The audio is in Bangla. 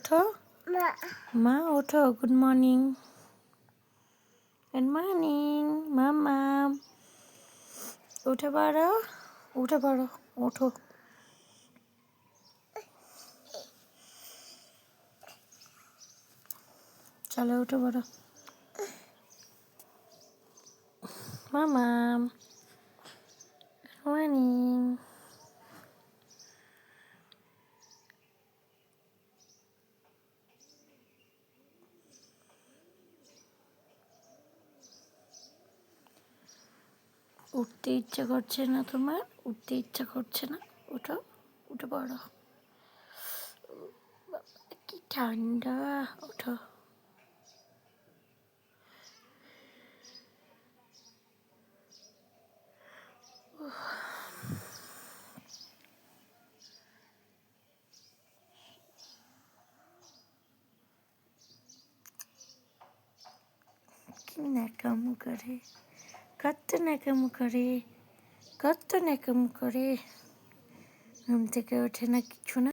ওঠো মা, ওঠো। গুড মর্নিং, গুড মর্নিং মামা। উঠে পড়ো, উঠে পড়ো, ওঠো। চলো উঠে পড়ো মামা। Good morning. উঠতে ইচ্ছা করছে না তোমার? উঠতে ইচ্ছা করছে না? ওঠো, উঠে পড়ো। কি ঠান্ডা, ওঠো। কি ন্যাকামো করে, কত ন্যাকামো করে, কত ন্যাকামো করে। ঘুম থেকে ওঠে না, কিছু না।